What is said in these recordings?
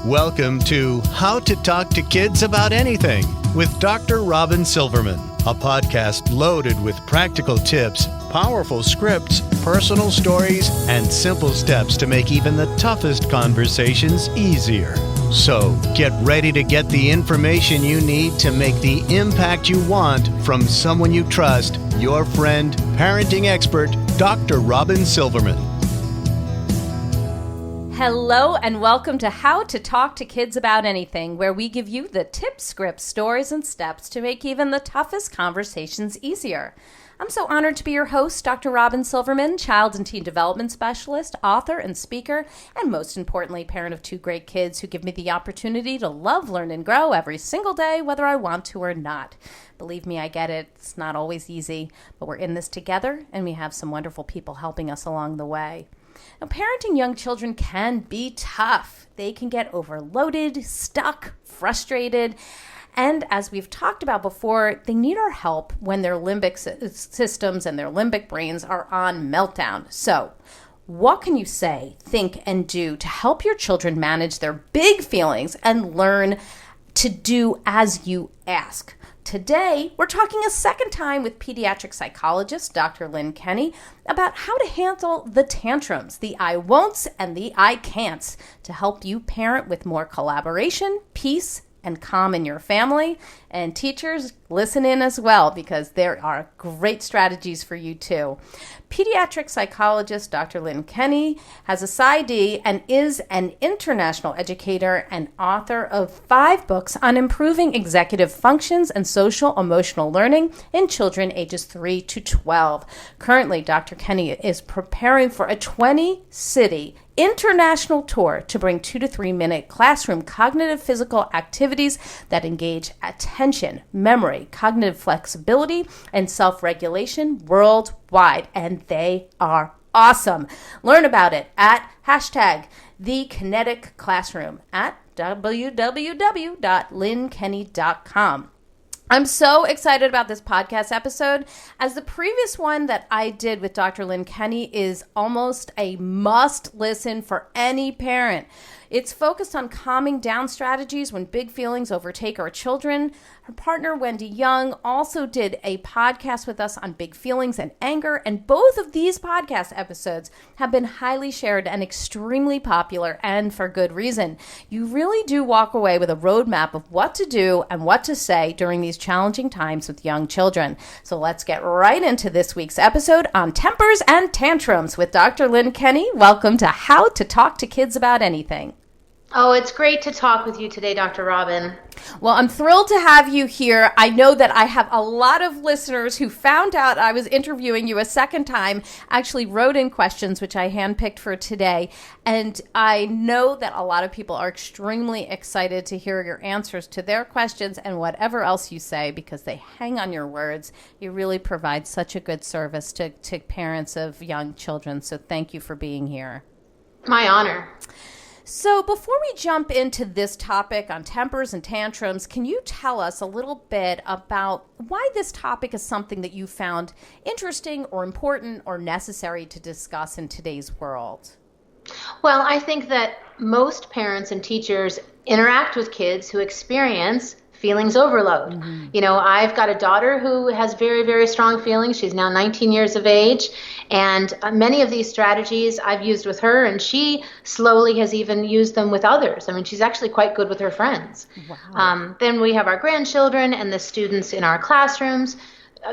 Welcome to How to Talk to Kids About Anything with Dr. Robyn Silverman, a podcast loaded with practical tips, powerful scripts, personal stories, and simple steps to make even the toughest conversations easier. So get ready to get the information you need to make the impact you want from someone you trust, your friend, parenting expert, Dr. Robyn Silverman. Hello and welcome to How to Talk to Kids About Anything, where we give you the tips, scripts, stories, and steps to make even the toughest conversations easier. I'm so honored to be your host, Dr. Robyn Silverman, child and teen development specialist, author and speaker, and most importantly, parent of two great kids who give me the opportunity to love, learn, and grow every single day, whether I want to or not. Believe me, I get it. It's not always easy, but we're in this together, and we have some wonderful people helping us along the way. Now, parenting young children can be tough. They can get overloaded, stuck, frustrated, and as we've talked about before, they need our help when their limbic systems and their limbic brains are on meltdown. So, what can you say, think, and do to help your children manage their big feelings and learn to do as you ask? Today, we're talking a second time with pediatric psychologist Dr. Lynne Kenney about how to handle the tantrums, the I won'ts and the I can'ts, to help you parent with more collaboration, peace, and calm in your family. And teachers, listen in as well, because there are great strategies for you too. Pediatric psychologist Dr. Lynne Kenney has a PsyD and is an international educator and author of 5 books on improving executive functions and social emotional learning in children ages 3 to 12. Currently, Dr. Kenney is preparing for a 20-city international tour to bring 2 to 3 minute classroom cognitive physical activities that engage attention, memory, cognitive flexibility, and self-regulation worldwide. And they are awesome. Learn about it at #TheKineticClassroom at www.lynnekenney.com. I'm so excited about this podcast episode, as the previous one that I did with Dr. Lynne Kenney is almost a must listen for any parent. It's focused on calming down strategies when big feelings overtake our children. Her partner, Wendy Young, also did a podcast with us on big feelings and anger, and both of these podcast episodes have been highly shared and extremely popular, and for good reason. You really do walk away with a roadmap of what to do and what to say during these challenging times with young children. So let's get right into this week's episode on tempers and tantrums with Dr. Lynne Kenney. Welcome to How to Talk to Kids About Anything. Oh, it's great to talk with you today, Dr. Robyn. Well, I'm thrilled to have you here. I know that I have a lot of listeners who found out I was interviewing you a second time, actually wrote in questions, which I handpicked for today. And I know that a lot of people are extremely excited to hear your answers to their questions and whatever else you say, because they hang on your words. You really provide such a good service to parents of young children. So thank you for being here. My honor. So before we jump into this topic on tempers and tantrums, can you tell us a little bit about why this topic is something that you found interesting or important or necessary to discuss in today's world? Well, I think that most parents and teachers interact with kids who experience feelings overload. Mm-hmm. You know, I've got a daughter who has very, very strong feelings. She's now 19 years of age. And many of these strategies I've used with her, and she slowly has even used them with others. I mean, she's actually quite good with her friends. Wow. Then we have our grandchildren and the students in our classrooms.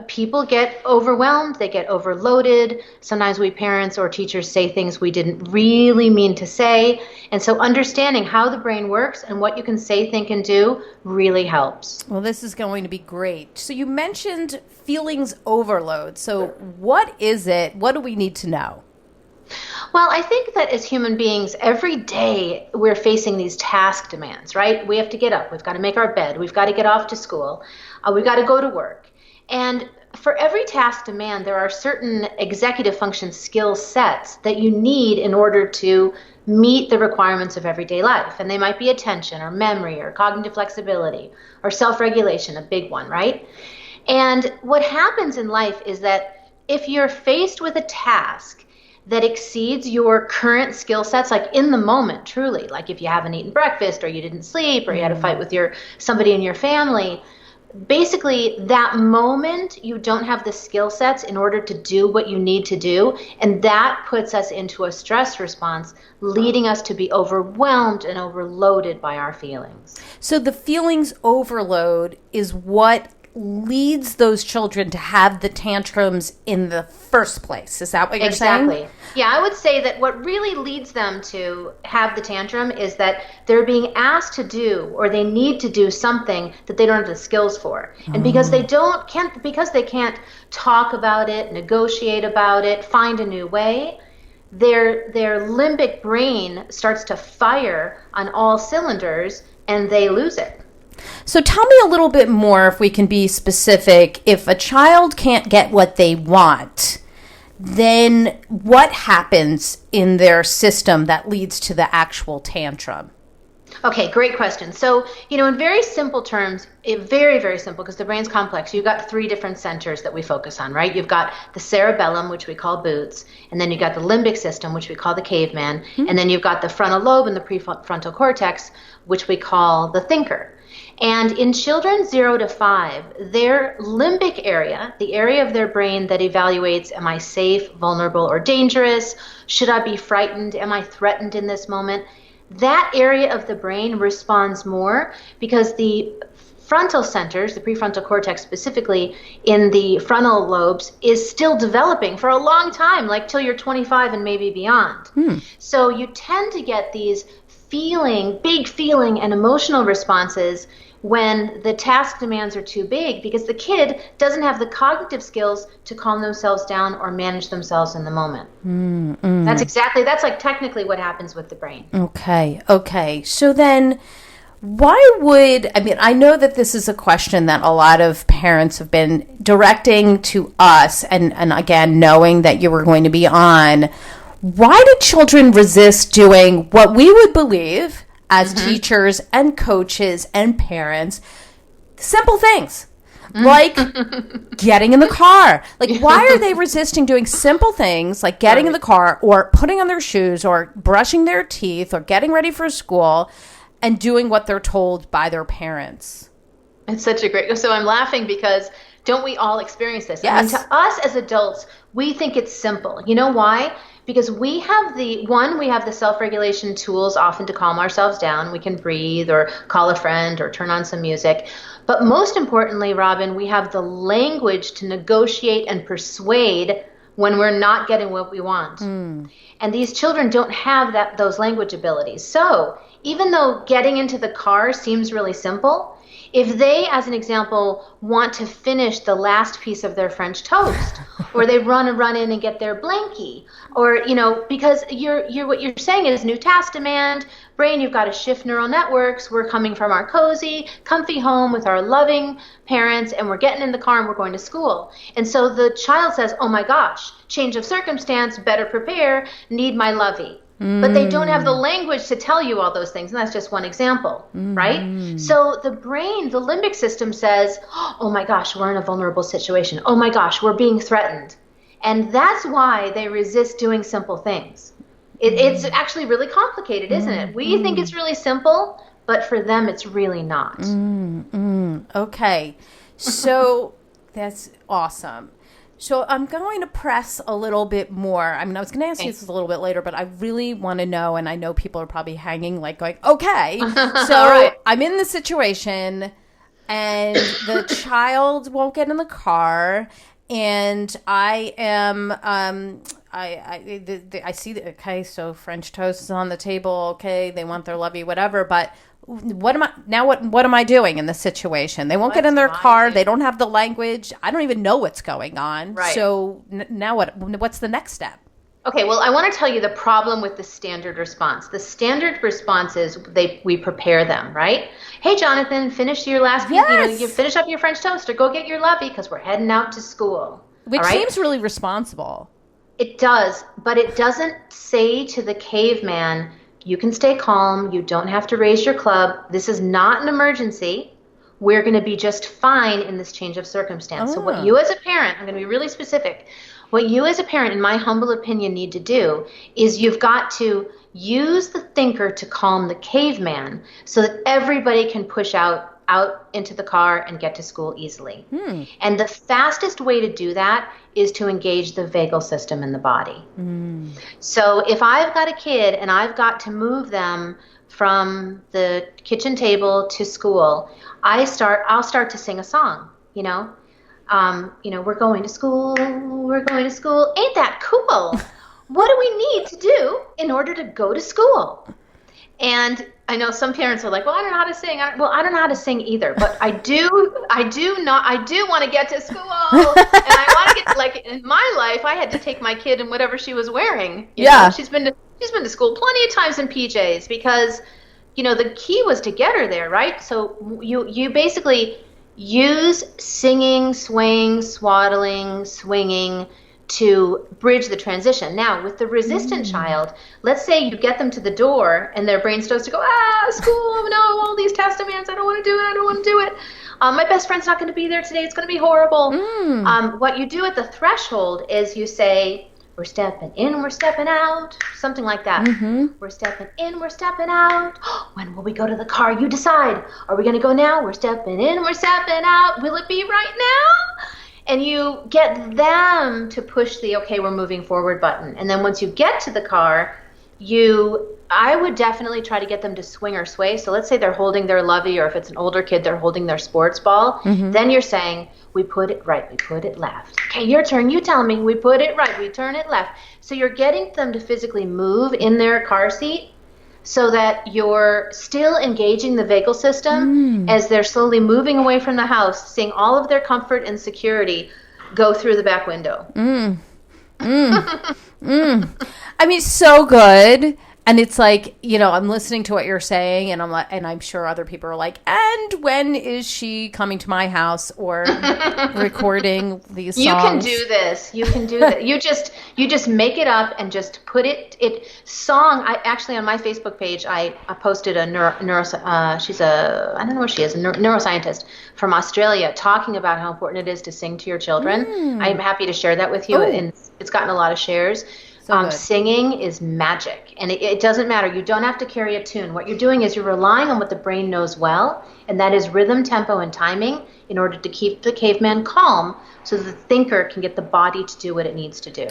People get overwhelmed, they get overloaded. Sometimes we parents or teachers say things we didn't really mean to say. And so understanding how the brain works and what you can say, think, and do really helps. Well, this is going to be great. So you mentioned feelings overload. So what is it? What do we need to know? Well, I think that as human beings, every day we're facing these task demands, right? We have to get up. We've got to make our bed. We've got to get off to school. We've got to go to work. And for every task demand, there are certain executive function skill sets that you need in order to meet the requirements of everyday life. And they might be attention or memory or cognitive flexibility or self-regulation, a big one, right? And what happens in life is that if you're faced with a task that exceeds your current skill sets, like in the moment, truly, like if you haven't eaten breakfast or you didn't sleep or you had a fight with somebody in your family, basically that moment you don't have the skill sets in order to do what you need to do, and that puts us into a stress response, leading us to be overwhelmed and overloaded by our feelings. So the feelings overload is what leads those children to have the tantrums in the first place. Is that what you're saying? Exactly. Yeah, I would say that what really leads them to have the tantrum is that they're being asked to do, or they need to do something that they don't have the skills for. And because they can't talk about it, negotiate about it, find a new way, their limbic brain starts to fire on all cylinders and they lose it. So tell me a little bit more, if we can be specific. If a child can't get what they want, then what happens in their system that leads to the actual tantrum? Okay, great question. So, in very simple terms, very, very simple, because the brain's complex, you've got 3 different centers that we focus on, right? You've got the cerebellum, which we call Boots, and then you've got the limbic system, which we call the caveman, and then you've got the frontal lobe and the prefrontal cortex, which we call the thinker. And in children 0 to 5, their limbic area, the area of their brain that evaluates, am I safe, vulnerable, or dangerous? Should I be frightened? Am I threatened in this moment? That area of the brain responds more because the frontal centers, the prefrontal cortex specifically in the frontal lobes, is still developing for a long time, like till you're 25 and maybe beyond. So you tend to get these big feeling and emotional responses when the task demands are too big, because the kid doesn't have the cognitive skills to calm themselves down or manage themselves in the moment. That's like technically what happens with the brain. Okay. So then I know that this is a question that a lot of parents have been directing to us, and again, knowing that you were going to be on, why do children resist doing what we would believe as teachers and coaches and parents, simple things like getting in the car? Like, why are they resisting doing simple things like getting in the car or putting on their shoes or brushing their teeth or getting ready for school and doing what they're told by their parents? It's such a great, so I'm laughing because don't we all experience this? Yes. I mean, to us as adults, we think it's simple. You know why? Because we have the self-regulation tools often to calm ourselves down. We can breathe or call a friend or turn on some music. But most importantly, Robyn, we have the language to negotiate and persuade when we're not getting what we want. And these children don't have those language abilities. So even though getting into the car seems really simple, if they, as an example, want to finish the last piece of their French toast, or they run in and get their blankie, or, because what you're saying is new task demand, brain, you've got to shift neural networks. We're coming from our cozy, comfy home with our loving parents, and we're getting in the car and we're going to school. And so the child says, oh my gosh, change of circumstance, better prepare, need my lovey. But they don't have the language to tell you all those things. And that's just one example, right? So the brain, the limbic system says, oh my gosh, we're in a vulnerable situation. Oh my gosh, we're being threatened. And that's why they resist doing simple things. It's actually really complicated, isn't it? We think it's really simple, but for them, it's really not. Okay. So that's awesome. So I'm going to press a little bit more. I mean, I was going to ask you this a little bit later, but I really want to know, and I know people are probably hanging like going, okay. So right. I'm in the situation, and the child won't get in the car, and I am, I see, okay, so French toast is on the table, okay, they want their lovey, whatever, but what am I doing in this situation? They won't get in their car. They don't have the language. I don't even know what's going on. Right. So now what's the next step? Okay, well, I want to tell you the problem with the standard response. The standard response is we prepare them, right? Hey, Jonathan, finish your last piece. Yes. You finish up your French toast or go get your lovey because we're heading out to school. Which seems really responsible. It does, but it doesn't say to the caveman, you can stay calm. You don't have to raise your club. This is not an emergency. We're going to be just fine in this change of circumstance. So what you as a parent, I'm going to be really specific. What you as a parent, in my humble opinion, need to do is you've got to use the thinker to calm the caveman so that everybody can push out into the car and get to school easily. And the fastest way to do that is to engage the vagal system in the body. So if I've got a kid and I've got to move them from the kitchen table to school, I'll start to sing a song, we're going to school, we're going to school. Ain't that cool? What do we need to do in order to go to school? And I know some parents are like, well, I don't know how to sing. I don't know how to sing either, but I do want to get to school. And I want to get, like, in my life, I had to take my kid in whatever she was wearing. You know, she's been to school plenty of times in PJs because, the key was to get her there, right? So you basically use singing, swaying, swaddling, swinging to bridge the transition. Now, with the resistant child, let's say you get them to the door and their brain starts to go, school, no, all these test demands, I don't want to do it. My best friend's not going to be there today, it's going to be horrible. What you do at the threshold is you say, we're stepping in, we're stepping out, something like that. We're stepping in, we're stepping out. When will we go to the car? You decide. Are we going to go now? We're stepping in, we're stepping out. Will it be right now? And you get them to push the, okay, we're moving forward button. And then once you get to the car, I would definitely try to get them to swing or sway. So let's say they're holding their lovey, or if it's an older kid, they're holding their sports ball. Then you're saying, we put it right, we put it left. Okay, your turn, you tell me, we put it right, we turn it left. So you're getting them to physically move in their car seat so that you're still engaging the vagal system as they're slowly moving away from the house, seeing all of their comfort and security go through the back window. I mean, so good. And it's like, I'm listening to what you're saying, and I'm sure other people are like, and when is she coming to my house or recording these songs? You can do this. You can do that. You just make it up and just put it song. I actually, on my Facebook page, I posted a she's I don't know where she is, a neuroscientist from Australia, talking about how important it is to sing to your children. I'm happy to share that with you, and it's gotten a lot of shares. Singing is magic, and it doesn't matter. You don't have to carry a tune. What you're doing is you're relying on what the brain knows well, and that is rhythm, tempo, and timing in order to keep the caveman calm so the thinker can get the body to do what it needs to do.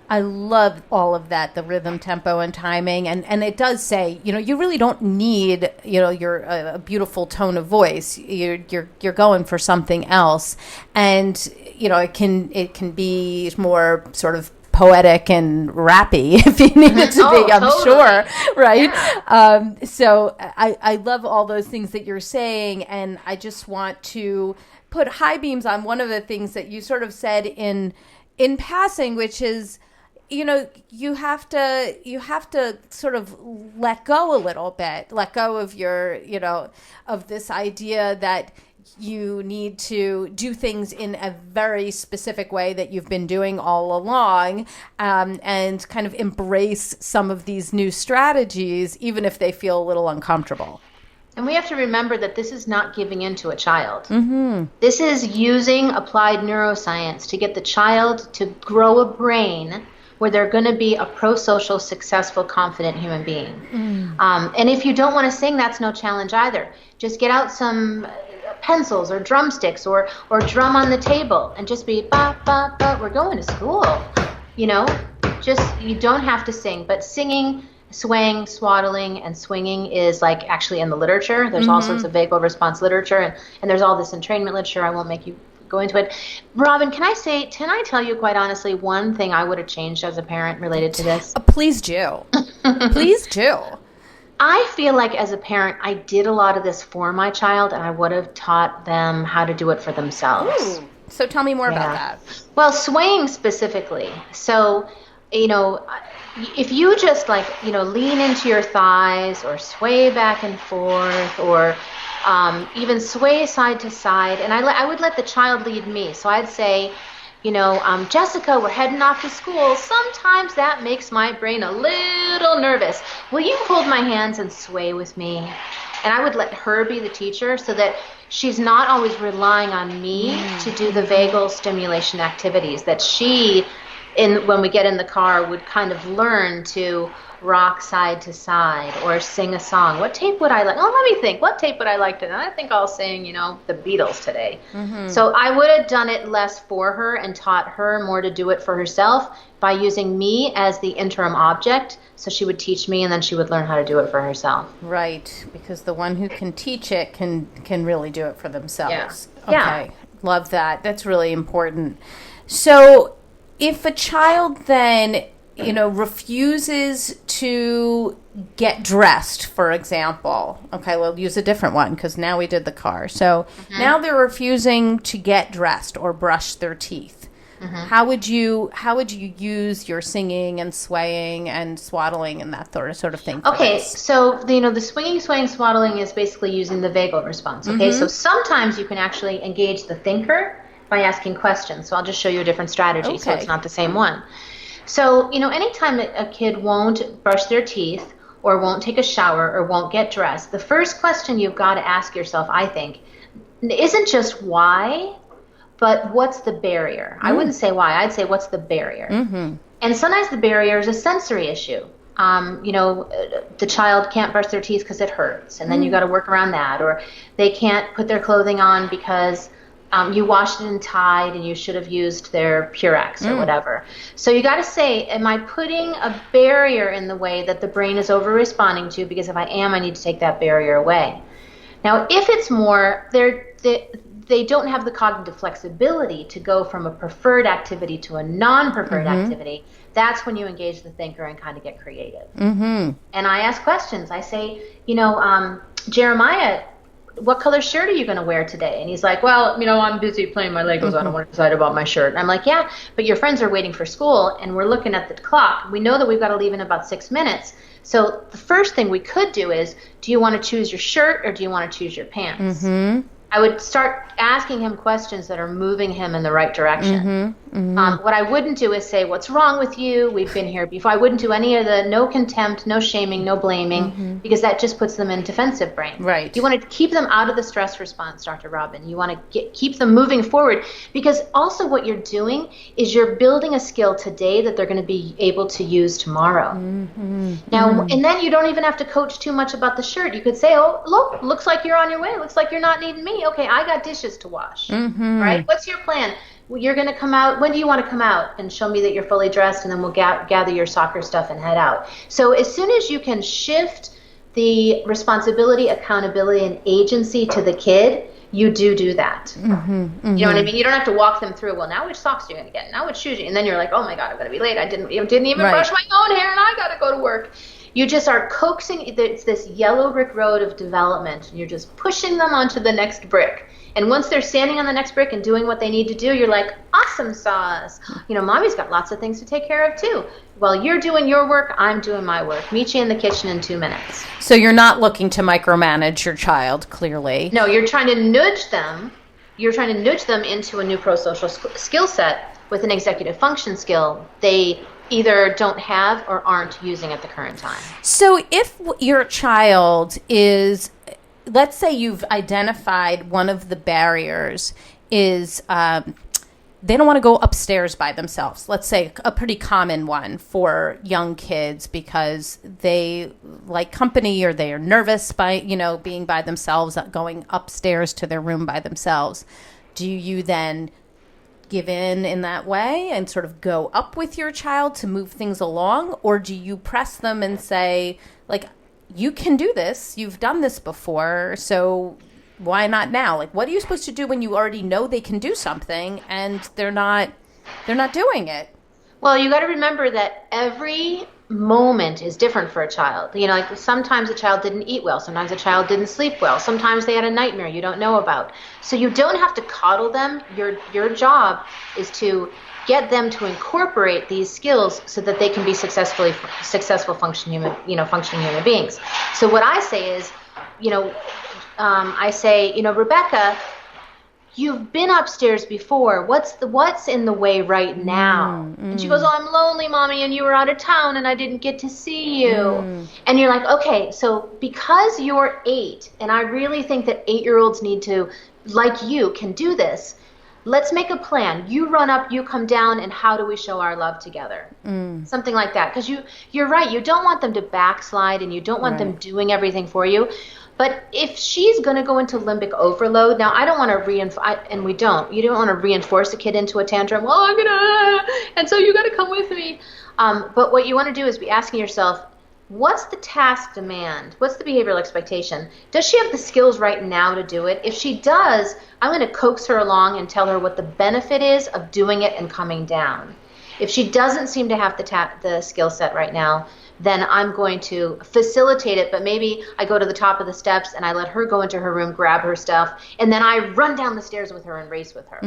I love all of that, the rhythm, tempo, and timing. And it does say, you really don't need, your a beautiful tone of voice. You're going for something else. And, it can be more sort of poetic and rappy if you need it to be, I'm totally. Sure, right? Yeah. So I love all those things that you're saying, and I just want to put high beams on one of the things that you sort of said in passing, which is, you have to sort of let go a little bit, let go of your, of this idea that you need to do things in a very specific way that you've been doing all along, and kind of embrace some of these new strategies, even if they feel a little uncomfortable. And we have to remember that this is not giving in to a child. This is using applied neuroscience to get the child to grow a brain where they're going to be a pro-social, successful, confident human being. And if you don't want to sing, that's no challenge either. Just get out some pencils or drumsticks or drum on the table and just be ba ba ba, we're going to school. You don't have to sing, but singing, swaying, swaddling, and swinging is like actually in the literature. There's all sorts of vagal response literature, and there's all this entrainment literature. I won't make you go into it. Robyn, can I tell you quite honestly one thing I would have changed as a parent related to this? Please do. Please do. I feel like as a parent, I did a lot of this for my child, and I would have taught them how to do it for themselves. Ooh. So tell me more about that. Well, swaying specifically. So, if you just lean into your thighs or sway back and forth or even sway side to side, and I would let the child lead me. So I'd say, Jessica, we're heading off to school. Sometimes that makes my brain a little nervous. Will you hold my hands and sway with me? And I would let her be the teacher so that she's not always relying on me to do the vagal stimulation activities, that she when we get in the car, would kind of learn to rock side to side or sing a song. What tape would I like? Oh, let me think. What tape would I like to? And I think I'll sing, the Beatles today. So I would have done it less for her and taught her more to do it for herself by using me as the interim object. So she would teach me, and then she would learn how to do it for herself. Right, because the one who can teach it can really do it for themselves. Yeah. Okay, love that. That's really important. So if a child then refuses to get dressed, for example. Okay, we'll use a different one because now we did the car. So now they're refusing to get dressed or brush their teeth. How would you use your singing and swaying and swaddling and that sort of thing? Okay, so the swinging, swaying, swaddling is basically using the vagal response. Okay, so sometimes you can actually engage the thinker by asking questions. So I'll just show you a different strategy so it's not the same one. So, anytime a kid won't brush their teeth or won't take a shower or won't get dressed, the first question you've got to ask yourself, I think, isn't just why, but what's the barrier? I wouldn't say why. I'd say what's the barrier? And sometimes the barrier is a sensory issue. The child can't brush their teeth because it hurts, and then you got to work around that. Or they can't put their clothing on because you washed it and tied, and you should have used their Purex or whatever. So you got to say, am I putting a barrier in the way that the brain is over-responding to? Because if I am, I need to take that barrier away. Now, if it's more, they don't have the cognitive flexibility to go from a preferred activity to a non-preferred activity. That's when you engage the thinker and kind of get creative. And I ask questions. I say, Jeremiah, what color shirt are you going to wear today? And he's like, well, I'm busy playing my Legos. I don't want to decide about my shirt. And I'm like, yeah, but your friends are waiting for school, and we're looking at the clock. We know that we've got to leave in about 6 minutes. So the first thing we could do is, do you want to choose your shirt or do you want to choose your pants? I would start asking him questions that are moving him in the right direction. What I wouldn't do is say, what's wrong with you? We've been here before. I wouldn't do any of the no contempt, no shaming, no blaming, because that just puts them in defensive brain. Right. You want to keep them out of the stress response, Dr. Robyn. You want to keep them moving forward, because also what you're doing is you're building a skill today that they're going to be able to use tomorrow. Now, and then you don't even have to coach too much about the shirt. You could say, oh, look, looks like you're on your way. Looks like you're not needing me. Okay, I got dishes to wash. Right? What's your plan? Well, you're going to come out. When do you want to come out and show me that you're fully dressed, and then we'll gather your soccer stuff and head out. So as soon as you can shift the responsibility, accountability, and agency to the kid, you do that. You know what I mean? You don't have to walk them through, well, now which socks are you going to get? Now which shoes? And then you're like, oh my God, I'm going to be late. I didn't even brush my own hair, and I got to go to work. You just are coaxing. It's this yellow brick road of development, and you're just pushing them onto the next brick. And once they're standing on the next brick and doing what they need to do, you're like, awesome sauce. Mommy's got lots of things to take care of too. While you're doing your work, I'm doing my work. Meet you in the kitchen in 2 minutes. So you're not looking to micromanage your child, clearly. No, you're trying to nudge them. You're trying to nudge them into a new pro-social skill set with an executive function skill they either don't have or aren't using at the current time. So if your child is, let's say you've identified one of the barriers is they don't want to go upstairs by themselves. Let's say a pretty common one for young kids because they like company or they are nervous by, being by themselves, going upstairs to their room by themselves. Do you then give in that way and sort of go up with your child to move things along? Or do you press them and say, like, you can do this. You've done this before. So why not now? Like, what are you supposed to do when you already know they can do something and they're not doing it? Well, you got to remember that every moment is different for a child. Like sometimes a child didn't eat well. Sometimes a child didn't sleep well. Sometimes they had a nightmare you don't know about. So you don't have to coddle them. Your job is to get them to incorporate these skills so that they can be successful functioning human beings. So what I say is, Rebecca, you've been upstairs before. What's in the way right now? And she goes, oh, I'm lonely, Mommy, and you were out of town and I didn't get to see you. And you're like, okay, so because you're 8, and I really think that 8-year-olds need to, like you, can do this, let's make a plan. You run up, you come down, and how do we show our love together? Something like that. Because you're right. You don't want them to backslide, and you don't want them doing everything for you. But if she's going to go into limbic overload, now I don't want to reinforce, and we don't. You don't want to reinforce a kid into a tantrum. Well, and so you got to come with me. But what you want to do is be asking yourself, what's the task demand? What's the behavioral expectation? Does she have the skills right now to do it? If she does, I'm going to coax her along and tell her what the benefit is of doing it and coming down. If she doesn't seem to have the skill set right now, then I'm going to facilitate it, but maybe I go to the top of the steps and I let her go into her room, grab her stuff, and then I run down the stairs with her and race with her.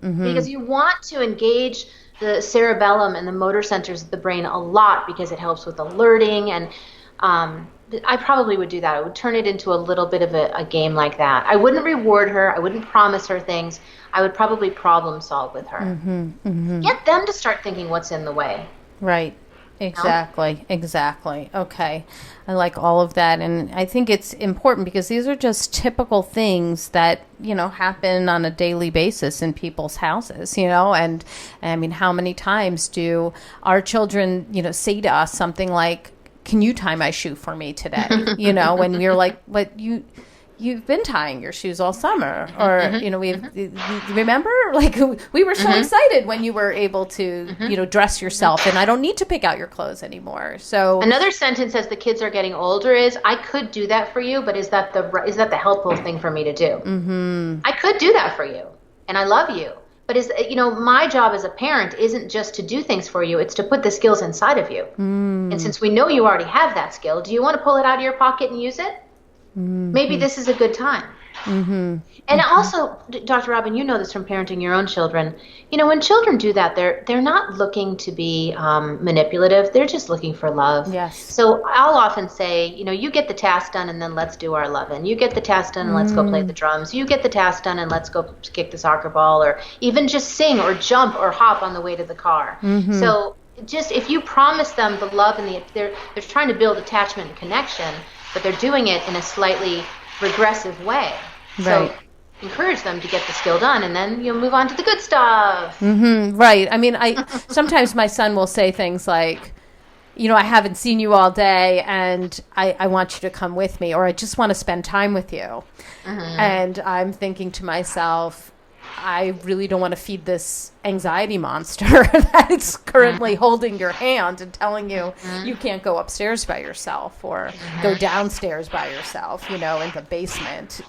Because you want to engage the cerebellum and the motor centers of the brain a lot because it helps with alerting, and I probably would do that. I would turn it into a little bit of a game like that. I wouldn't reward her. I wouldn't promise her things. I would probably problem solve with her. Get them to start thinking what's in the way. Right. Exactly. Okay. I like all of that. And I think it's important because these are just typical things that, happen on a daily basis in people's houses, and I mean, how many times do our children, say to us something like, can you tie my shoe for me today? When we're like, but you've been tying your shoes all summer, or, remember, like, we were so excited when you were able to, dress yourself, and I don't need to pick out your clothes anymore. So another sentence as the kids are getting older is, I could do that for you, but is that the helpful thing for me to do? I could do that for you, and I love you. But my job as a parent isn't just to do things for you, it's to put the skills inside of you. And since we know you already have that skill, do you want to pull it out of your pocket and use it? Maybe this is a good time. And also, Dr. Robyn, you know this from parenting your own children. When children do that, they're not looking to be manipulative. They're just looking for love. Yes. So I'll often say, you get the task done and then let's do our loving. You get the task done and let's go play the drums. You get the task done and let's go kick the soccer ball, or even just sing or jump or hop on the way to the car. So just if you promise them the love and they're trying to build attachment and connection, but they're doing it in a slightly regressive way. Right. So encourage them to get the skill done, and then you'll move on to the good stuff. Right. I mean, sometimes my son will say things like, I haven't seen you all day, and I want you to come with me, or I just want to spend time with you. And I'm thinking to myself, I really don't want to feed this anxiety monster that's currently holding your hand and telling you you can't go upstairs by yourself, or go downstairs by yourself, in the basement,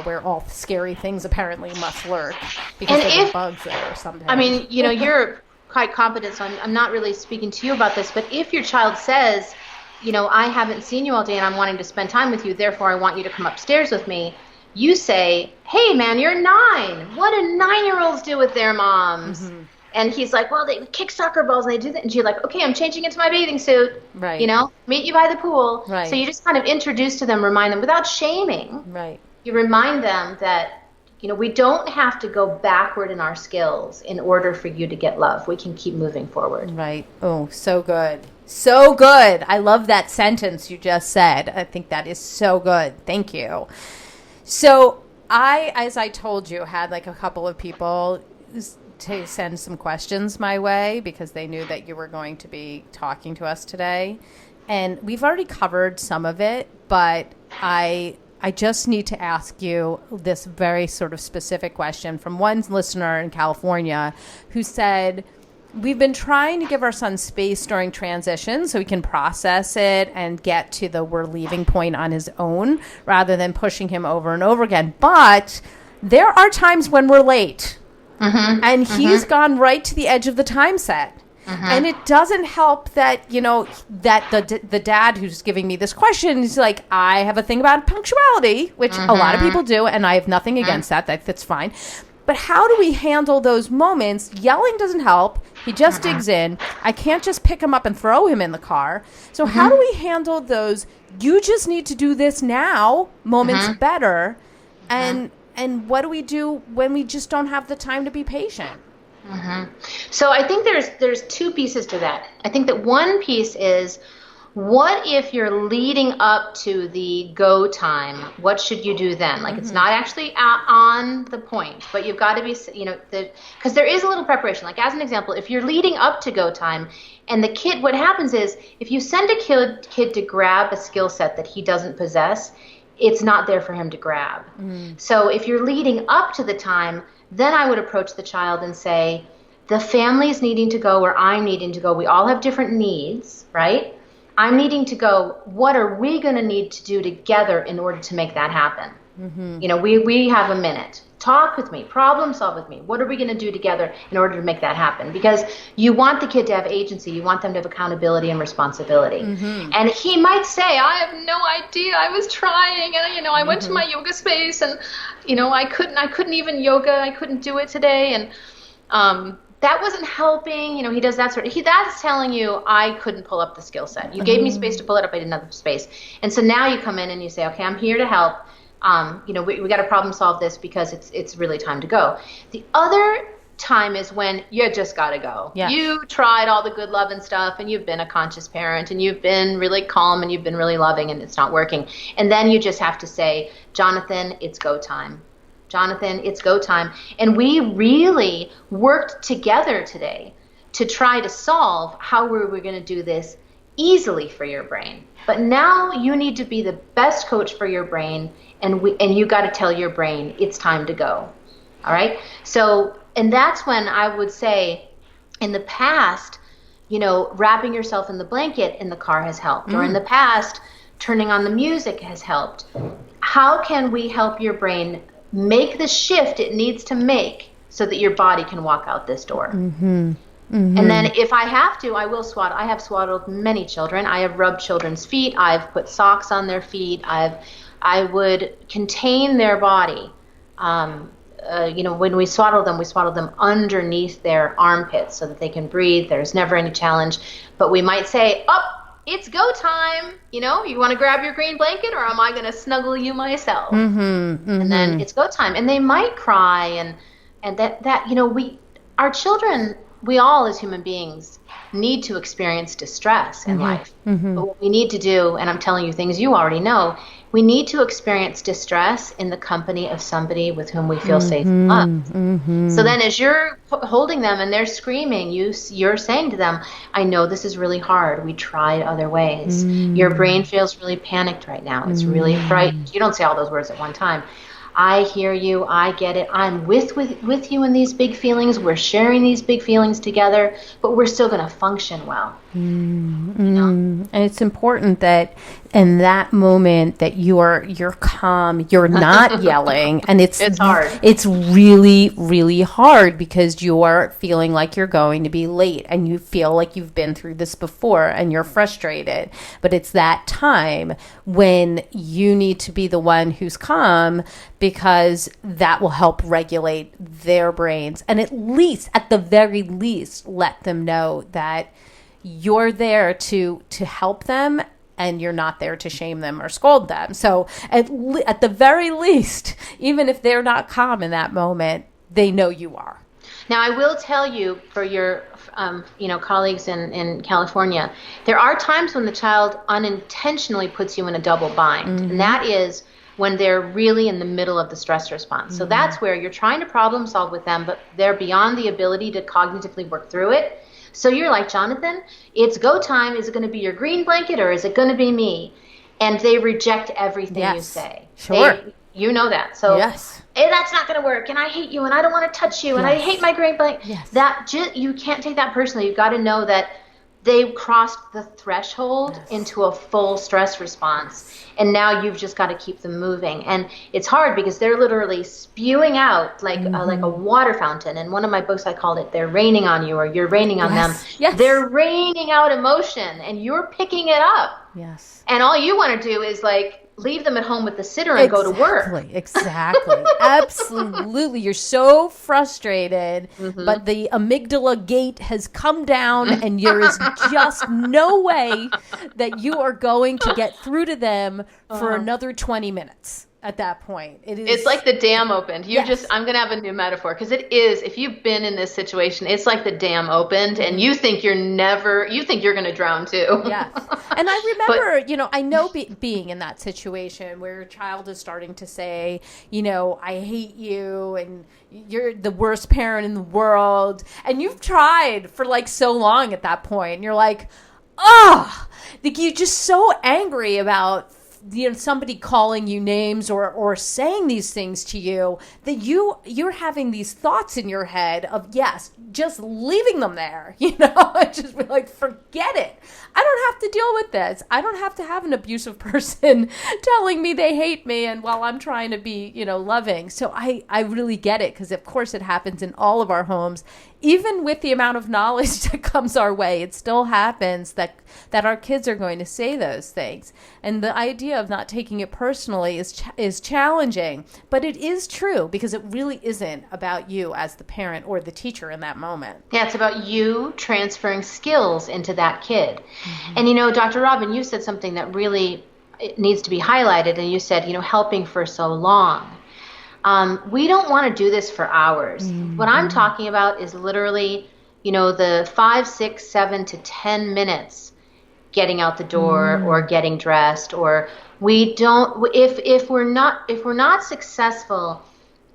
where all scary things apparently must lurk because there are bugs there or something. I mean, you're quite competent, so I'm not really speaking to you about this, but if your child says, I haven't seen you all day and I'm wanting to spend time with you, therefore I want you to come upstairs with me, you say, hey, man, you're 9. What do 9-year-olds do with their moms? And he's like, well, they kick soccer balls and they do that. And you're like, okay, I'm changing into my bathing suit. Right. Meet you by the pool. Right. So you just kind of introduce to them, remind them without shaming. Right. You remind them that, we don't have to go backward in our skills in order for you to get love. We can keep moving forward. Right. Oh, so good. So good. I love that sentence you just said. I think that is so good. Thank you. So I, as I told you, had like a couple of people to send some questions my way because they knew that you were going to be talking to us today. And we've already covered some of it, but I just need to ask you this very sort of specific question from one listener in California who said, we've been trying to give our son space during transition so he can process it and get to the we're leaving point on his own rather than pushing him over and over again. But there are times when we're late and he's gone right to the edge of the time set. And it doesn't help that, that the dad who's giving me this question is like, I have a thing about punctuality, which a lot of people do, and I have nothing against that. That's fine. But how do we handle those moments? Yelling doesn't help. He just digs in. I can't just pick him up and throw him in the car. So how do we handle those, you just need to do this now, moments better? And what do we do when we just don't have the time to be patient? So I think there's two pieces to that. I think that one piece is What if you're leading up to the go time? What should you do then? Like, it's not actually on the point, but you've got to be, because there is a little preparation. Like, as an example, if you're leading up to go time and the kid, what happens is if you send a kid to grab a skill set that he doesn't possess, it's not there for him to grab. So if you're leading up to the time, then I would approach the child and say, the family's needing to go or I'm needing to go. We all have different needs, right? I'm needing to go. What are we going to need to do together in order to make that happen? We have a minute. Talk with me. Problem solve with me. What are we going to do together in order to make that happen? Because you want the kid to have agency. You want them to have accountability and responsibility. And he might say, I have no idea. I was trying, and I went to my yoga space, and I couldn't even yoga. I couldn't do it today, and that wasn't helping. He does that that's telling you, I couldn't pull up the skill set. You gave me space to pull it up, I didn't have space. And so now you come in and you say, okay, I'm here to help. We got to problem solve this because it's really time to go. The other time is when you just got to go. Yeah. You tried all the good love and stuff, and you've been a conscious parent, and you've been really calm, and you've been really loving, and it's not working. And then you just have to say, Jonathan, it's go time. Jonathan, it's go time. And we really worked together today to try to solve how we were going to do this easily for your brain. But now you need to be the best coach for your brain, and you got to tell your brain it's time to go. All right? So, and that's when I would say, in the past, wrapping yourself in the blanket in the car has helped. Or in the past, turning on the music has helped. How can we help your brain make the shift it needs to make so that your body can walk out this door? And then if I have to, I will swaddle. I have swaddled many children. I have rubbed children's feet. I've put socks on their feet. I would contain their body. When we swaddle them underneath their armpits so that they can breathe. There's never any challenge. But we might say, it's go time. You want to grab your green blanket, or am I going to snuggle you myself? And then it's go time. And they might cry, and our children, we all as human beings need to experience distress in life. But what we need to do, and I'm telling you things you already know, we need to experience distress in the company of somebody with whom we feel safe and loved. So then as you're holding them and they're screaming, you're saying to them, I know this is really hard. We tried other ways. Your brain feels really panicked right now. It's really frightened. You don't say all those words at one time. I hear you. I get it. I'm with you in these big feelings. We're sharing these big feelings together, but we're still going to function well. And it's important that in that moment that you're calm, you're not yelling, and it's hard. It's really, really hard because you're feeling like you're going to be late, and you feel like you've been through this before, and you're frustrated. But it's that time when you need to be the one who's calm, because that will help regulate their brains, and at the very least, let them know that you're there to help them, and you're not there to shame them or scold them. So at the very least, even if they're not calm in that moment, they know you are. Now, I will tell you, for your colleagues in California, there are times when the child unintentionally puts you in a double bind, and that is when they're really in the middle of the stress response. So that's where you're trying to problem solve with them, but they're beyond the ability to cognitively work through it. So you're like, Jonathan, it's go time. Is it going to be your green blanket, or is it going to be me? And they reject everything you say. Sure. You know that. So hey, that's not going to work, and I hate you, and I don't want to touch you, and I hate my green blanket. You can't take that personally. You've got to know that they crossed the threshold into a full stress response, and now you've just got to keep them moving. And it's hard because they're literally spewing out like a water fountain. In one of my books, I called it "They're raining on you" or "You're raining on them." They're raining out emotion, and you're picking it up. And all you want to do is leave them at home with the sitter and go to work. Exactly. Absolutely. You're so frustrated, but the amygdala gate has come down, and there is just no way that you are going to get through to them for another 20 minutes. at that point. It's like the dam opened. I'm going to have a new metaphor, because it is, if you've been in this situation, it's like the dam opened and you think you're going to drown too. Yes. And I remember, I know being in that situation where your child is starting to say, I hate you and you're the worst parent in the world. And you've tried for like so long at that point. And you're like, you're just so angry about somebody calling you names or saying these things to you that you're having these thoughts in your head of, yes, just leaving them there, just be like, forget it. I don't have to deal with this. I don't have to have an abusive person telling me they hate me and while I'm trying to be, loving. So I really get it, because of course it happens in all of our homes. Even with the amount of knowledge that comes our way, it still happens that our kids are going to say those things. And the idea of not taking it personally is challenging, but it is true, because it really isn't about you as the parent or the teacher in that moment. Yeah, it's about you transferring skills into that kid. Mm-hmm. And Dr. Robyn, you said something that really needs to be highlighted, and you said, helping for so long. We don't want to do this for hours. Mm-hmm. What I'm talking about is literally, the 5, 6, 7 to 10 minutes getting out the door or getting dressed, or we don't, if we're not successful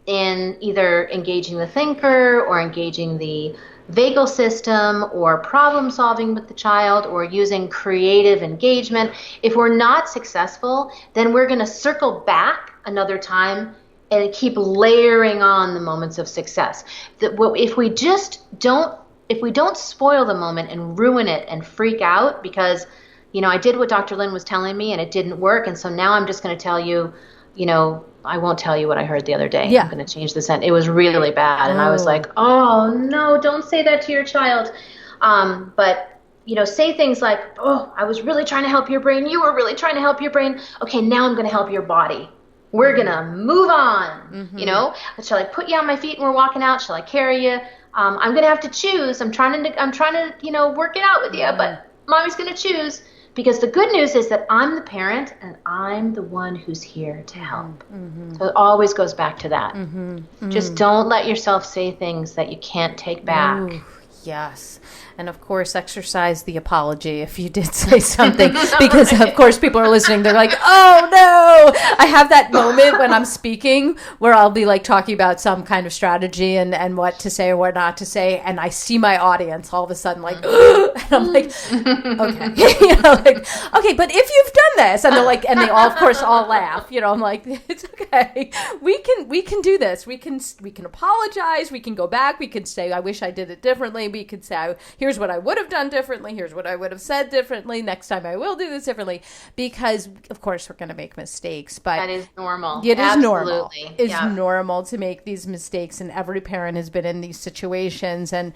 in either engaging the thinker or engaging the vagal system or problem solving with the child or using creative engagement, if we're not successful, then we're going to circle back another time and keep layering on the moments of success. If we don't spoil the moment and ruin it and freak out because, I did what Dr. Lynne was telling me and it didn't work, and so now I'm just going to tell you, I won't tell you what I heard the other day. Yeah. I'm going to change the sentence. It was really bad, and I was like, oh no, don't say that to your child. But say things like, oh, I was really trying to help your brain. You were really trying to help your brain. Okay, now I'm going to help your body. We're going to move on, Shall I put you on my feet and we're walking out? Shall I carry you? I'm going to have to choose. I'm trying to, work it out with you, but mommy's going to choose, because the good news is that I'm the parent and I'm the one who's here to help. Mm-hmm. So it always goes back to that. Mm-hmm. Mm-hmm. Just don't let yourself say things that you can't take back. Ooh, yes. And of course, exercise the apology if you did say something, because of course people are listening. They're like, oh no. I have that moment when I'm speaking where I'll be like talking about some kind of strategy and what to say or what not to say. And I see my audience all of a sudden like, and I'm like, okay, okay, but if you've done this, and they're like, and they all, of course, all laugh, I'm like, it's okay. We can do this. We can apologize. We can go back. We can say, I wish I did it differently. We could say, here's what I would have done differently. Here's what I would have said differently. Next time I will do this differently, because of course we're going to make mistakes, but that is normal. It is normal. It's normal to make these mistakes, and every parent has been in these situations, and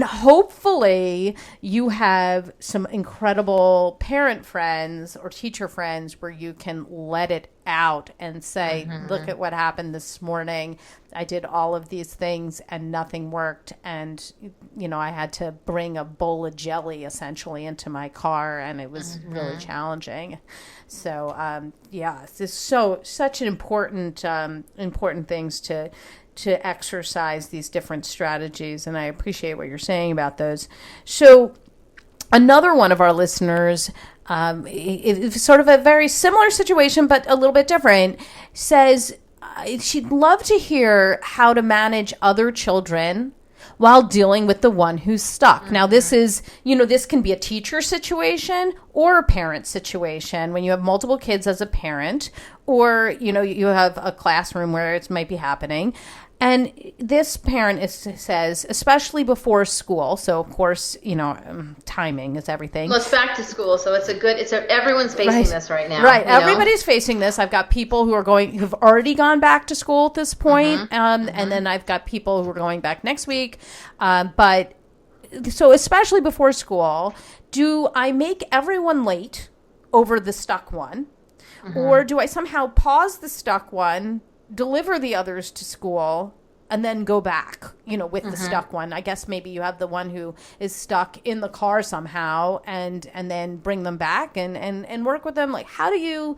hopefully you have some incredible parent friends or teacher friends where you can let it out and say, look at what happened this morning. I did all of these things and nothing worked. And, I had to bring a bowl of jelly essentially into my car, and it was really challenging. So, it's such an important things to exercise these different strategies. And I appreciate what you're saying about those. So another one of our listeners, it's sort of a very similar situation, but a little bit different, says she'd love to hear how to manage other children while dealing with the one who's stuck. Now, this is, this can be a teacher situation or a parent situation when you have multiple kids as a parent, or, you have a classroom where it might be happening. And this parent says, especially before school. So, of course, timing is everything. Well, it's back to school, so everyone's facing this right now. Right, everybody's facing this. I've got people who've already gone back to school at this point, and then I've got people who are going back next week. But so, especially before school, do I make everyone late over the stuck one, or do I somehow pause the stuck one, deliver the others to school, go back, with the stuck one. I guess maybe you have the one who is stuck in the car somehow and then bring them back and work with them. Like, how do you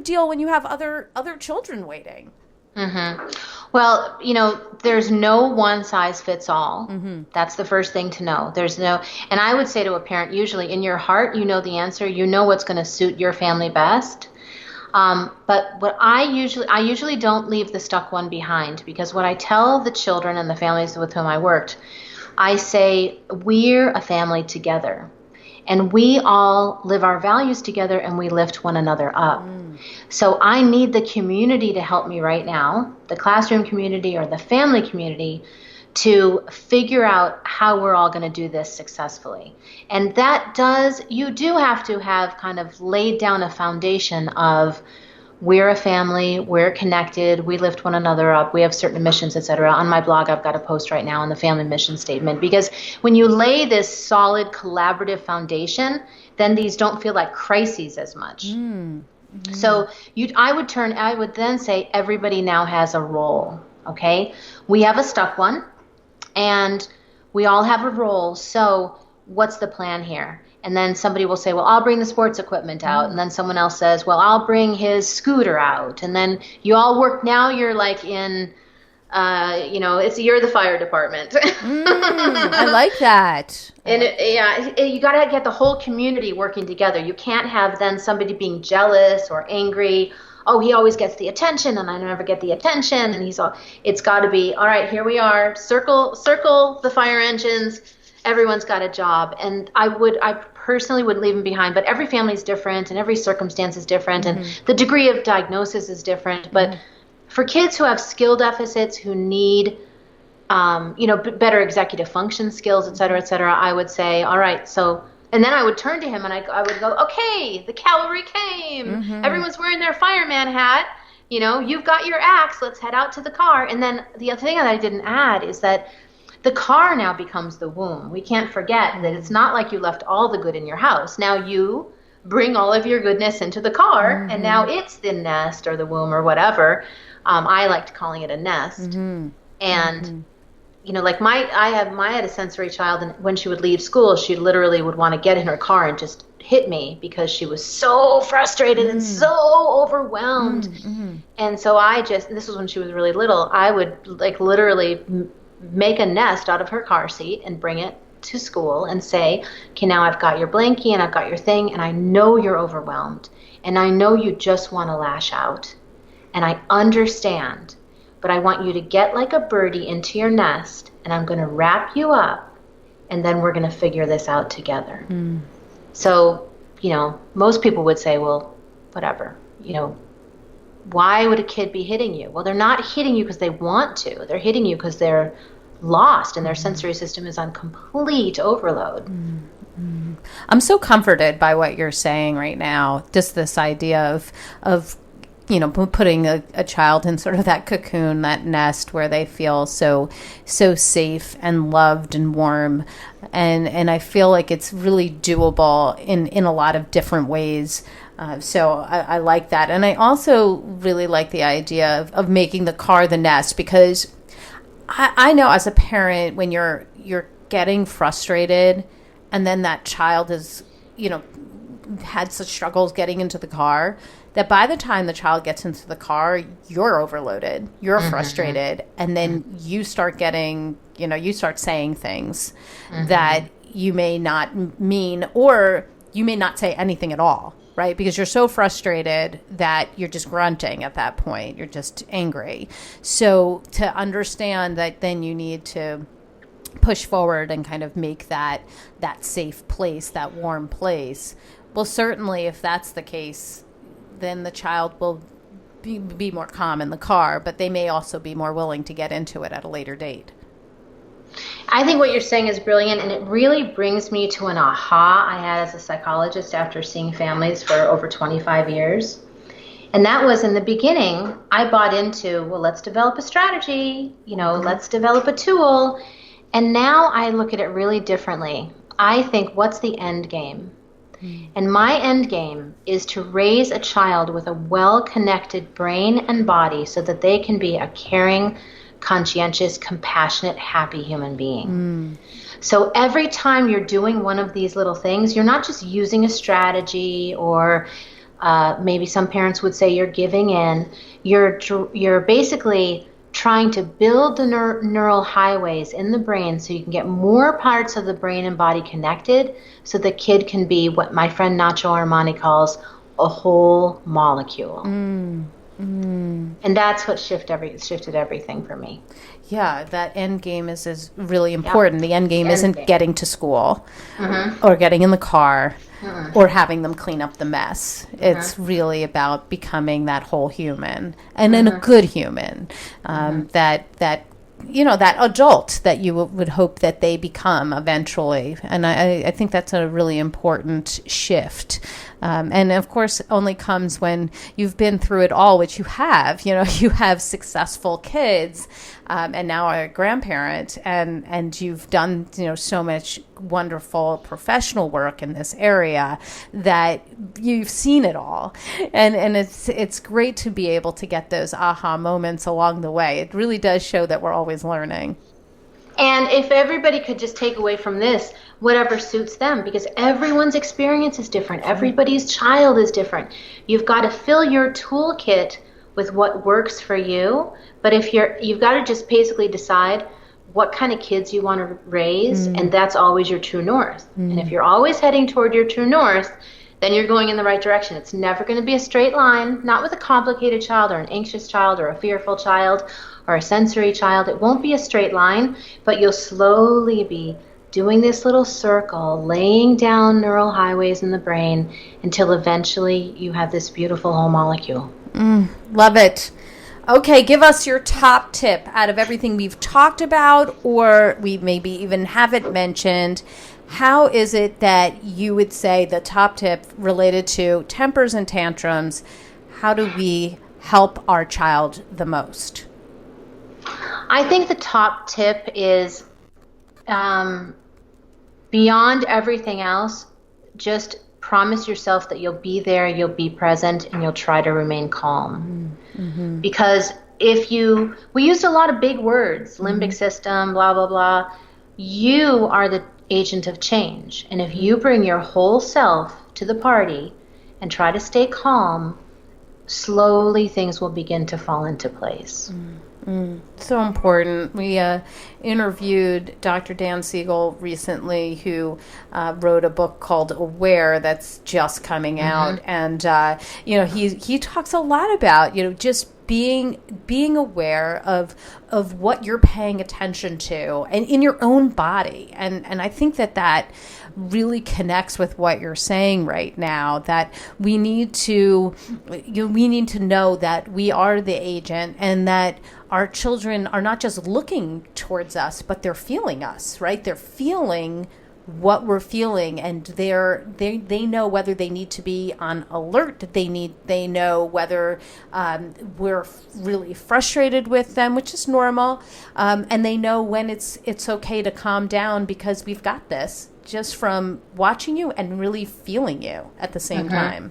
deal when you have other children waiting? Well, there's no one size fits all. That's the first thing to know. And I would say to a parent, usually in your heart, you know the answer, you know what's going to suit your family best. But what I usually don't leave the stuck one behind, because what I tell the children and the families with whom I worked, I say, we're a family together. And we all live our values together and we lift one another up. So I need the community to help me right now, the classroom community or the family community, to figure out how we're all going to do this successfully. And you do have to have kind of laid down a foundation of, we're a family, we're connected, we lift one another up, we have certain missions, etc. On my blog, I've got a post right now on the family mission statement, because when you lay this solid collaborative foundation, then these don't feel like crises as much. So I would then say everybody now has a role, okay? We have a stuck one, and we all have a role, so what's the plan here? And then somebody will say, well, I'll bring the sports equipment out. And then someone else says, well, I'll bring his scooter out. And then you all work. Now you're like in, you're the fire department. I like that. And you got to get the whole community working together. You can't have then somebody being jealous or angry. Oh, he always gets the attention and I never get the attention. And it's got to be, all right, here we are. Circle the fire engines. Everyone's got a job. And I personally would leave them behind, but every family is different and every circumstance is different and the degree of diagnosis is different. But for kids who have skill deficits, who need, better executive function skills, et cetera, I would say, all right, so, and then I would turn to him and I would go, okay, the cavalry came. Everyone's wearing their fireman hat. You've got your axe. Let's head out to the car. And then the other thing that I didn't add is that the car now becomes the womb. We can't forget that it's not like you left all the good in your house. Now you bring all of your goodness into the car, and now it's the nest or the womb or whatever. I liked calling it a nest. And, I had a sensory child, and when she would leave school, she literally would want to get in her car and just hit me because she was so frustrated and so overwhelmed. And so this was when she was really little, I would literally make a nest out of her car seat and bring it to school and say, okay, now I've got your blankie and I've got your thing, and I know you're overwhelmed and I know you just want to lash out, and I understand, but I want you to get like a birdie into your nest, and I'm going to wrap you up, and then we're going to figure this out together. So, most people would say, well, whatever, why would a kid be hitting you? Well, they're not hitting you because they want to. They're hitting you because they're lost and their sensory system is on complete overload. I'm so comforted by what you're saying right now. Just this idea of putting a child in sort of that cocoon, that nest where they feel so safe and loved and warm. And I feel like it's really doable in a lot of different ways. So I like that. And I also really like the idea of making the car the nest, because I know as a parent, when you're getting frustrated and then that child is, had such struggles getting into the car, that by the time the child gets into the car, you're overloaded, you're frustrated, and then you start getting, you start saying things that you may not mean, or you may not say anything at all, right? Because you're so frustrated that you're just grunting at that point. You're just angry. So to understand that then you need to push forward and kind of make that safe place, that warm place. Well, certainly if that's the case, then the child will be more calm in the car, but they may also be more willing to get into it at a later date. I think what you're saying is brilliant, and it really brings me to an aha I had as a psychologist after seeing families for over 25 years. And that was, in the beginning, I bought into, well, let's develop a strategy, let's develop a tool. And now I look at it really differently. I think, what's the end game? And my end game is to raise a child with a well-connected brain and body so that they can be a caring, conscientious, compassionate, happy human being. So every time you're doing one of these little things, you're not just using a strategy, or maybe some parents would say you're giving in. You're basically trying to build the neural highways in the brain so you can get more parts of the brain and body connected, so the kid can be what my friend Nacho Armani calls a whole molecule. And that's what shifted everything for me. Yeah, that end game is really important. The end game isn't getting to school or getting in the car or having them clean up the mess. It's really about becoming that whole human, and then a good human, that adult that you would hope that they become eventually. And I think that's a really important shift. And of course, only comes when you've been through it all, which you have. You have successful kids, and now a grandparent, and you've done so much wonderful professional work in this area that you've seen it all, and it's great to be able to get those aha moments along the way. It really does show that we're always learning. And if everybody could just take away from this whatever suits them, because everyone's experience is different. Everybody's child is different. You've got to fill your toolkit with what works for you. But you've got to just basically decide what kind of kids you want to raise, and that's always your true north. And if you're always heading toward your true north, then you're going in the right direction. It's never going to be a straight line, not with a complicated child or an anxious child or a fearful child or a sensory child. It won't be a straight line, but you'll slowly be doing this little circle, laying down neural highways in the brain until eventually you have this beautiful whole molecule. Love it. Okay, give us your top tip out of everything we've talked about, or we maybe even haven't mentioned. How is it that you would say the top tip related to tempers and tantrums? How do we help our child the most? I think the top tip is, beyond everything else, just promise yourself that you'll be there, you'll be present, and you'll try to remain calm. Because we used a lot of big words, limbic system, blah, blah, blah. You are the agent of change. And if you bring your whole self to the party and try to stay calm, slowly things will begin to fall into place. So important. We interviewed Dr. Dan Siegel recently, who wrote a book called Aware that's just coming out, and he talks a lot about just being aware of what you're paying attention to and in your own body, and I think that really connects with what you're saying right now, that we need to know that we are the agent, and that our children are not just looking towards us, but they're feeling us, right? They're feeling what we're feeling, and they know whether they need to be on alert. They know whether we're really frustrated with them, which is normal, and they know when it's okay to calm down, because we've got this just from watching you and really feeling you at the same time.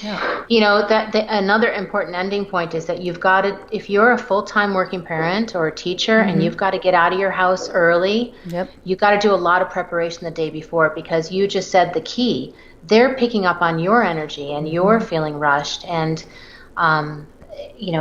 Yeah. Another important ending point is that you've got to, if you're a full-time working parent or a teacher and you've got to get out of your house early, you've got to do a lot of preparation the day before, because you just said the key. They're picking up on your energy and you're feeling rushed, and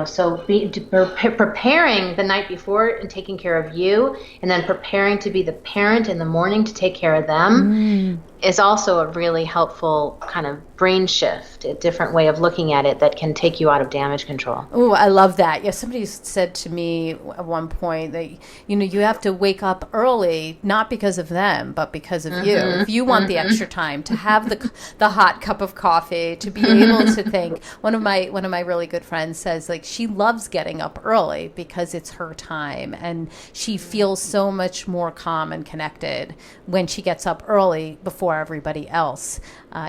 so preparing the night before and taking care of you, and then preparing to be the parent in the morning to take care of them is also a really helpful kind of brain shift, a different way of looking at it that can take you out of damage control. Oh, I love that. Yeah, somebody said to me at one point that, you have to wake up early, not because of them, but because of you. If you want the extra time to have the hot cup of coffee, to be able to think. One of my really good friends says, she loves getting up early because it's her time, and she feels so much more calm and connected when she gets up early before everybody else.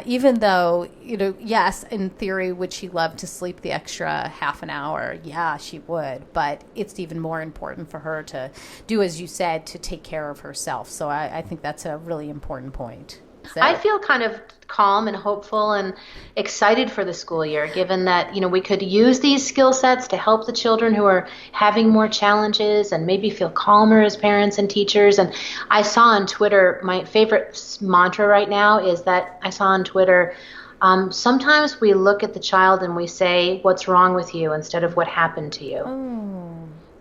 Even though, yes, in theory, would she love to sleep the extra half an hour? Yeah, she would. But it's even more important for her to do, as you said, to take care of herself. So I think that's a really important point. I feel kind of calm and hopeful and excited for the school year, given that, we could use these skill sets to help the children who are having more challenges and maybe feel calmer as parents and teachers. And I saw on Twitter, my favorite mantra right now is that I saw on Twitter, sometimes we look at the child and we say, what's wrong with you, instead of what happened to you.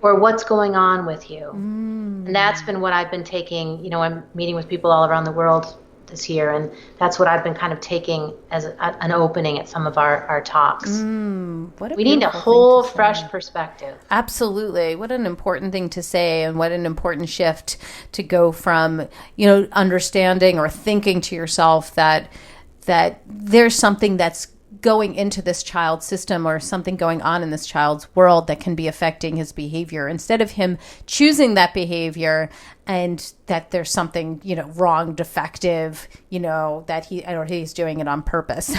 Or what's going on with you. And that's been what I've been taking. I'm meeting with people all around the world this year, and that's what I've been kind of taking as an opening at some of our talks. We need a whole fresh perspective. Absolutely. What an important thing to say, and what an important shift to go from, understanding or thinking to yourself that there's something that's going into this child's system or something going on in this child's world that can be affecting his behavior, instead of him choosing that behavior and that there's something, wrong, defective, that he's doing it on purpose.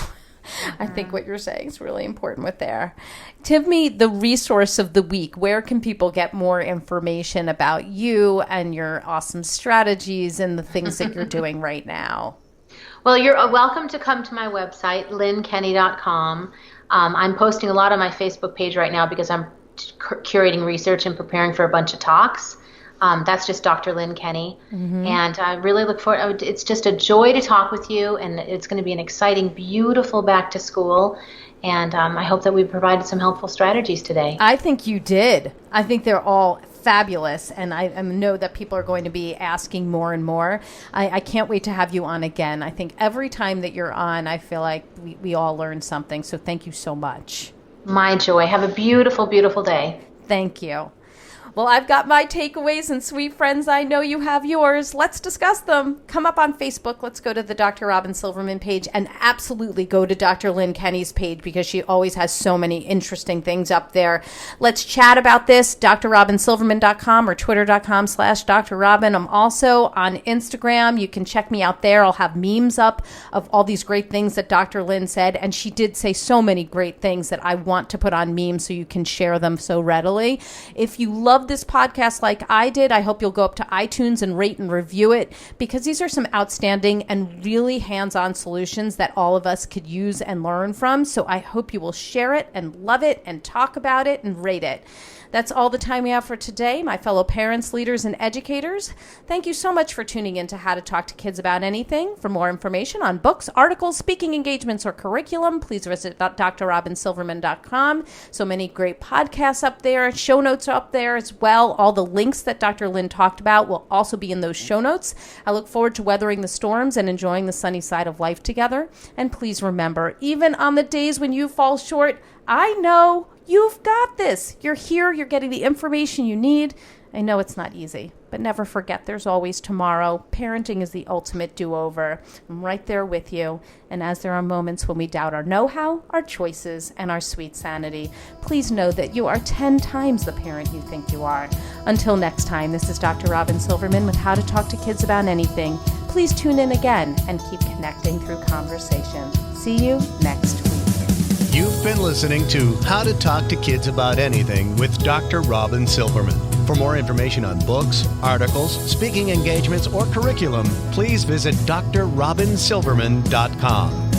I think what you're saying is really important with there. Give me the resource of the week. Where can people get more information about you and your awesome strategies and the things that you're doing right now? Well, you're welcome to come to my website, LynneKenney.com. I'm posting a lot on my Facebook page right now because I'm curating research and preparing for a bunch of talks. That's just Dr. Lynne Kenney. And I really look forward. It's just a joy to talk with you, and it's going to be an exciting, beautiful back to school. And I hope that we provided some helpful strategies today. I think you did. I think they're all fabulous, and I know that people are going to be asking more and more. I can't wait to have you on again. I think every time that you're on, I feel like we all learn something. So thank you so much. My joy. Have a beautiful, beautiful day. Thank you. Well, I've got my takeaways, and sweet friends, I know you have yours. Let's discuss them. Come up on Facebook. Let's go to the Dr. Robyn Silverman page, and absolutely go to Dr. Lynne Kenney's page, because she always has so many interesting things up there. Let's chat about this, drrobynsilverman.com or twitter.com/drrobyn. I'm also on Instagram. You can check me out there. I'll have memes up of all these great things that Dr. Lynne said, and she did say so many great things that I want to put on memes so you can share them so readily. If you love this podcast like I did, I hope you'll go up to iTunes and rate and review it, because these are some outstanding and really hands-on solutions that all of us could use and learn from. So I hope you will share it and love it and talk about it and rate it. That's all the time we have for today, my fellow parents, leaders, and educators. Thank you so much for tuning in to How to Talk to Kids About Anything. For more information on books, articles, speaking engagements, or curriculum, please visit drrobynsilverman.com. So many great podcasts up there, show notes up there as well. All the links that Dr. Lynne talked about will also be in those show notes. I look forward to weathering the storms and enjoying the sunny side of life together. And please remember, even on the days when you fall short, I know you've got this. You're here. You're getting the information you need. I know it's not easy, but never forget there's always tomorrow. Parenting is the ultimate do-over. I'm right there with you. And as there are moments when we doubt our know-how, our choices, and our sweet sanity, please know that you are 10 times the parent you think you are. Until next time, this is Dr. Robyn Silverman with How to Talk to Kids About Anything. Please tune in again and keep connecting through conversation. See you next week. You've been listening to How to Talk to Kids About Anything with Dr. Robyn Silverman. For more information on books, articles, speaking engagements, or curriculum, please visit drrobynsilverman.com.